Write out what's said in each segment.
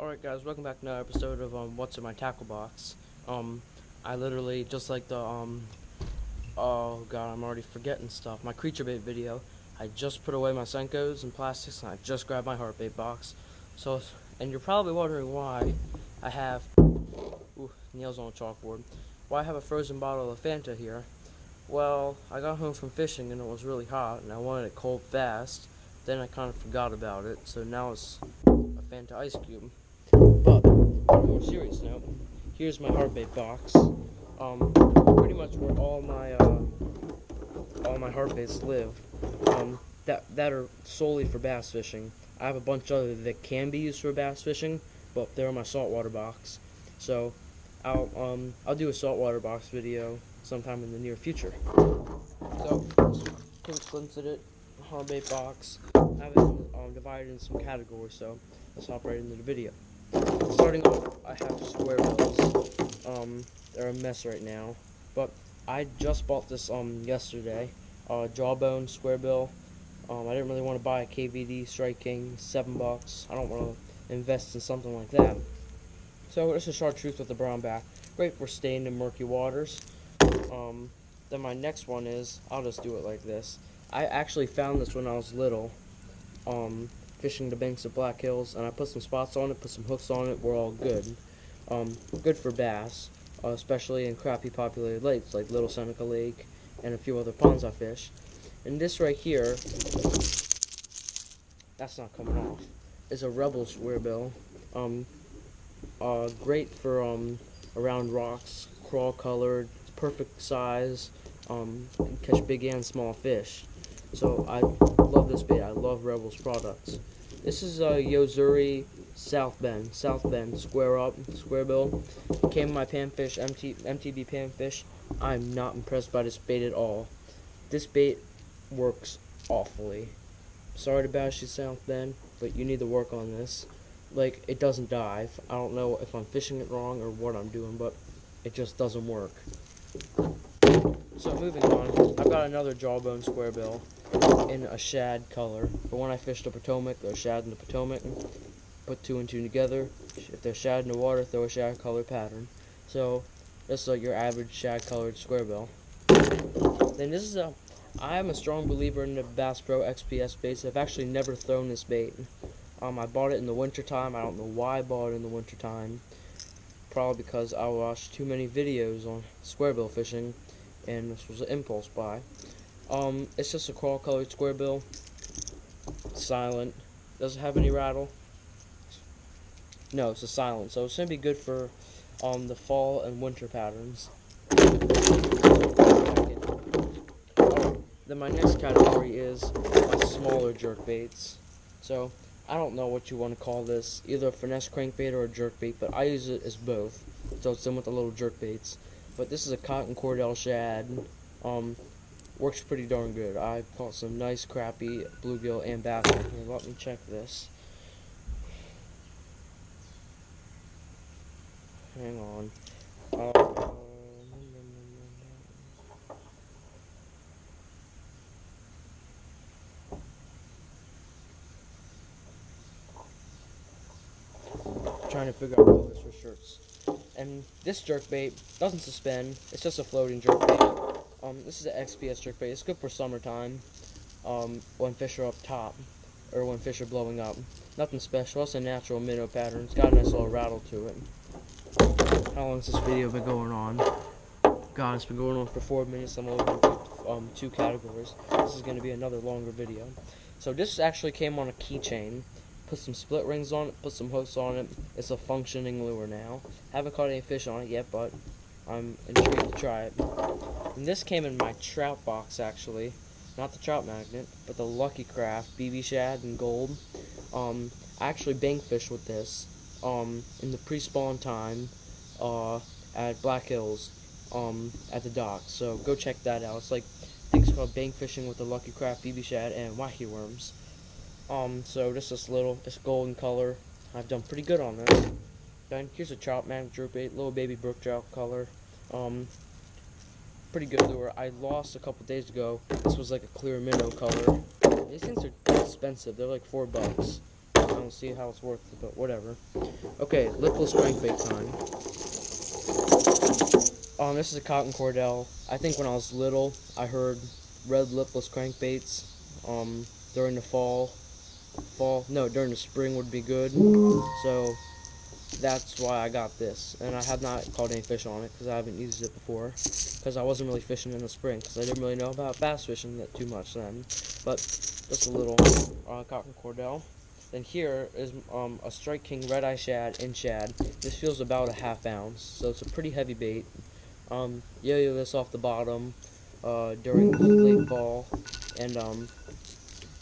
Alright guys, welcome back to another episode of What's in My Tackle Box. I literally, just like the, oh god, I'm already forgetting stuff. My creature bait video, I just put away my Senkos and plastics and I just grabbed my heart bait box. So, and you're probably wondering why I have, nails on a chalkboard, why I have a frozen bottle of Fanta here. Well, I got home from fishing and it was really hot and I wanted it cold fast. Then I kind of forgot about it, so now it's a Fanta ice cube. But on a more serious note, here's my heartbait box. Pretty much where all my heartbaits live. That are solely for bass fishing. I have a bunch other that can be used for bass fishing, but they're in my saltwater box. So I'll do a saltwater box video sometime in the near future. So quick glimpse at it. Heartbait box. I have it divided in some categories, so let's hop right into the video. Starting off, I have square bills. They're a mess right now, but I just bought this yesterday. Jawbone square bill. I didn't really want to buy a KVD Strike King, $7. I don't want to invest in something like that. So it's a chartreuse with a brown back. Great for staying in murky waters. Then my next one is, I'll just do it like this. I actually found this when I was little, fishing the banks of Black Hills, and I put some spots on it, put some hooks on it. We're all good. Good for bass, especially in crappie populated lakes like Little Seneca Lake and a few other ponds I fish. And this right here, that's not coming off, is a Rebel square bill. Great for around rocks, crawl colored, perfect size, can catch big and small fish. So I love this bait. I love Rebel's products. This is a Yo-Zuri South Bend square up, square bill. Came in my Panfish MTB Panfish. I'm not impressed by this bait at all. This bait works awfully. Sorry to bash you, South Bend, but you need to work on this. Like, it doesn't dive. I don't know if I'm fishing it wrong or what I'm doing, but it just doesn't work. So moving on, I've got another Jawbone square bill in a shad color. But when I fish the Potomac, there's shad in the Potomac. Put two and two together. If there's shad in the water, throw a shad color pattern. So this is like your average shad colored square bill. Then this is I am a strong believer in the Bass Pro XPS baits. I've actually never thrown this bait. I bought it in the winter time. I don't know why I bought it in the winter time. Probably because I watched too many videos on square bill fishing, and this was an impulse buy. It's just a crawl colored square bill. Silent. Does it have any rattle? No, it's a silent. So it's gonna be good for the fall and winter patterns. Then my next category is my smaller jerk baits. So I don't know what you want to call this, either a finesse crankbait or a jerk bait, but I use it as both. So it's in with the little jerk baits. But this is a cotton cordell shad. Works pretty darn good. I caught some nice crappie, bluegill, and bass on here. Let me check this. Hang on. Trying to figure out colors for shirts. And this jerkbait doesn't suspend. It's just a floating jerkbait. This is an XPS jerkbait. It's good for summertime. When fish are up top, or when fish are blowing up. Nothing special. It's a natural minnow pattern. It's got a nice little rattle to it. How long has this video been going on? God, it's been going on for 4 minutes. I'm over two categories. This is going to be another longer video. So this actually came on a keychain. Put some split rings on it, put some hooks on it. It's a functioning lure now. Haven't caught any fish on it yet, but I'm intrigued to try it. And this came in my trout box, actually. Not the trout magnet, but the Lucky Craft BB Shad in gold. I actually bank fished with this in the pre-spawn time at Black Hills at the dock. So go check that out. It's like, I think it's called bank fishing with the Lucky Craft BB Shad and wacky worms. So just this little, it's golden color. I've done pretty good on this. Then here's a trout magnet jerkbait, little baby brook trout color. Pretty good lure. I lost a couple days ago. This was like a clear minnow color. These things are expensive. They're like $4. don't see how it's worth it, but whatever. Okay, lipless crankbait time. This is a cotton cordell. I think when I was little, I heard red lipless crankbaits, during the during the spring would be good. So that's why I got this, and I have not caught any fish on it because I haven't used it before, because I wasn't really fishing in the spring because I didn't really know about bass fishing that too much then. But just a little cotton cordell. Then here is a Strike King Red Eye Shad in shad. This feels about a ½ ounce, so it's a pretty heavy bait. Yo-yo this off the bottom during late fall, and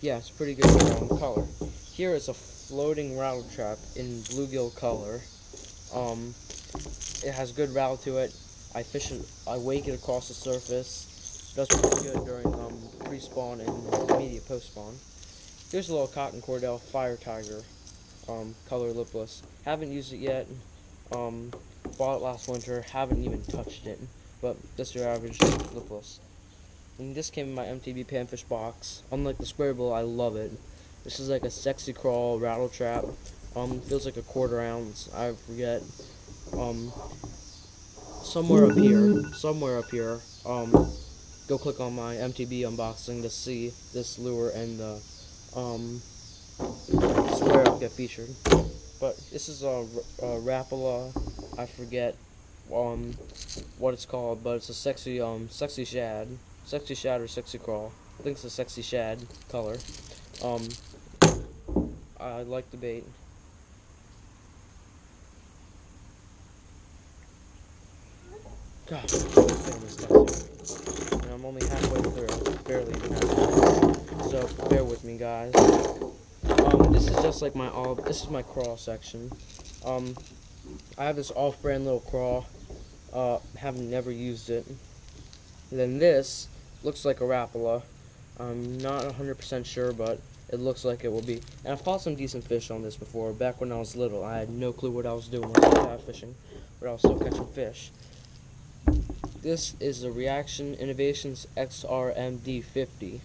yeah, it's pretty good color. Here is a floating rattle trap in bluegill color. It has good rattle to it. I wake it across the surface. Does pretty good during pre-spawn and immediate post-spawn. Here's a little cotton cordell Fire Tiger, color lipless. Haven't used it yet. Bought it last winter. Haven't even touched it. But just your average lipless. And this came in my MTB panfish box. Unlike the square bill, I love it. This is like a sexy crawl rattle trap. Feels like a ½ ounce. I forget. Somewhere up here. Go click on my MTB unboxing to see this lure and the square get featured. But this is a Rapala. I forget what it's called, but it's a sexy shad. Sexy shad or sexy crawl. I think it's a sexy shad color. I like the bait. God, and I'm only halfway through, barely even halfway. So bear with me, guys. This is just like this is my crawl section. I have this off-brand little crawl. Never used it. And then this looks like a Rapala. I'm not 100% sure, but it looks like it will be. And I've caught some decent fish on this before. Back when I was little, I had no clue what I was doing when I was fishing, but I was still catching fish. This is the Reaction Innovations XRMD50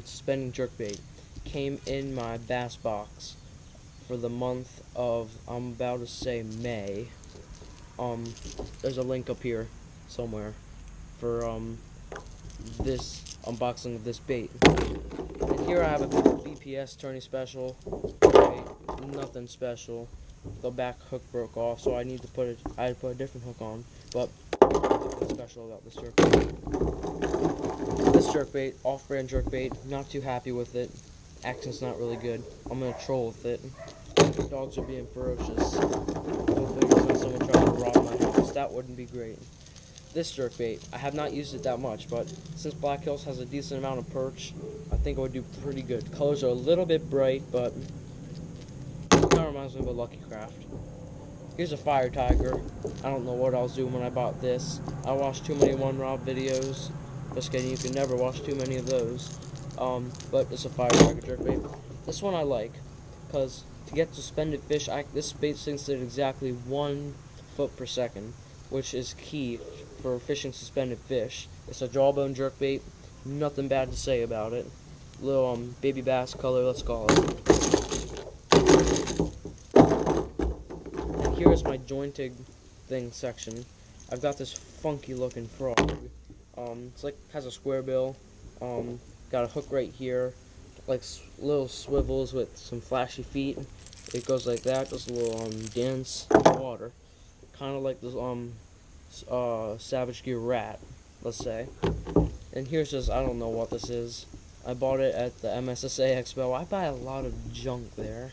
suspending jerkbait. Came in my bass box for the month of, I'm about to say, May. There's a link up here somewhere for this unboxing of this bait. And here I have a BPS tourney special. Okay, nothing special. The back hook broke off, so I had to put a different hook on. But nothing special about this jerkbait. This jerkbait, off-brand jerkbait, not too happy with it. Action's not really good. I'm gonna troll with it. The dogs are being ferocious. Hopefully there's not someone trying to rob my house. That wouldn't be great. This jerkbait, I have not used it that much, but since Black Hills has a decent amount of perch, I think it would do pretty good. Colors are a little bit bright, but it kind of reminds me of a Lucky Craft. Here's a Fire Tiger. I don't know what I was doing when I bought this. I watched too many one rod videos. Just kidding, you can never watch too many of those. But it's a Fire Tiger jerkbait. This one I like, because to get suspended fish, this bait sinks at exactly 1 foot per second, which is key for fishing suspended fish. It's a jawbone jerkbait. Nothing bad to say about it. Little baby bass color, let's call it. And here is my jointed thing section. I've got this funky looking frog. It's like has a square bill. Got a hook right here, like little swivels with some flashy feet. It goes like that. Just a little dance in the water, kind of like this Savage Gear Rat, let's say. And here's just, I don't know what this is. I bought it at the MSSA Expo. I buy a lot of junk there,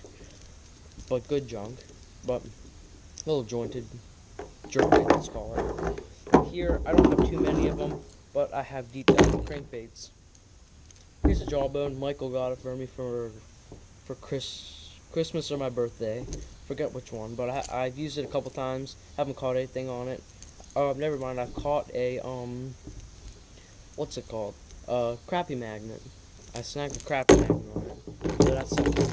but good junk. But a little jointed jerkbait, let's call it. Here, I don't have too many of them, but I have detailed crankbaits. Here's a jawbone. Michael got it for me for Christmas or my birthday. Forget which one, but I've used it a couple times. Haven't caught anything on it. Never mind. I caught a what's it called? Crappie magnet. I snagged a crappie magnet on it. So that's something.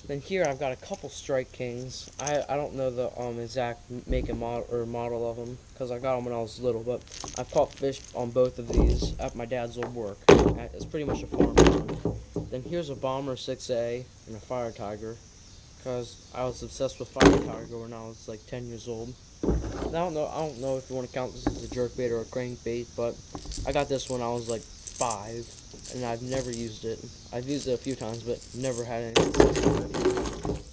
Then here I've got a couple Strike Kings. I don't know the exact make and model of them because I got them when I was little, but I've caught fish on both of these at my dad's old work. It's pretty much a farm. Then here's a Bomber 6A and a Fire Tiger, because I was obsessed with Fire Tiger when I was like 10 years old. I don't know if you want to count this as a jerkbait or a crankbait, but I got this when I was like 5, and I've never used it. I've used it a few times, but never had any success with it.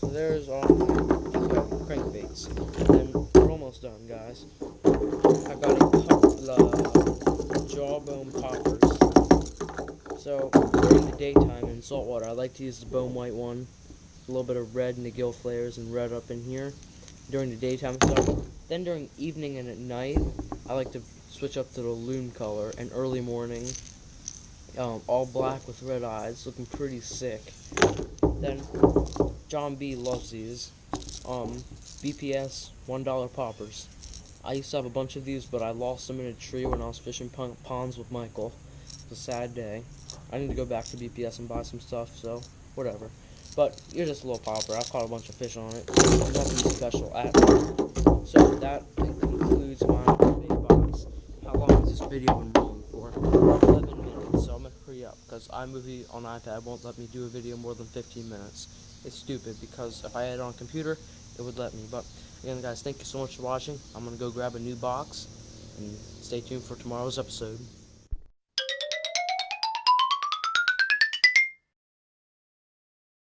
So there's crankbaits. And we're almost done, guys. I got a couple jawbone poppers. So during the daytime in saltwater, I like to use the bone white one. A little bit of red in the gill flares and red up in here during the daytime stuff. Then during evening and at night, I like to switch up to the loon color, and early morning, all black with red eyes, looking pretty sick. Then John B loves these BPS $1 poppers. I used to have a bunch of these, but I lost them in a tree when I was fishing ponds with Michael. It was a sad day. I need to go back to BPS and buy some stuff, so whatever. But you're just a little popper. I've caught a bunch of fish on it. Nothing special at all. So that concludes my big box. How long has this video been rolling for? 11 minutes, so I'm going to hurry up, because iMovie on iPad won't let me do a video more than 15 minutes. It's stupid, because if I had it on a computer, it would let me. But again, guys, thank you so much for watching. I'm going to go grab a new box, and stay tuned for tomorrow's episode.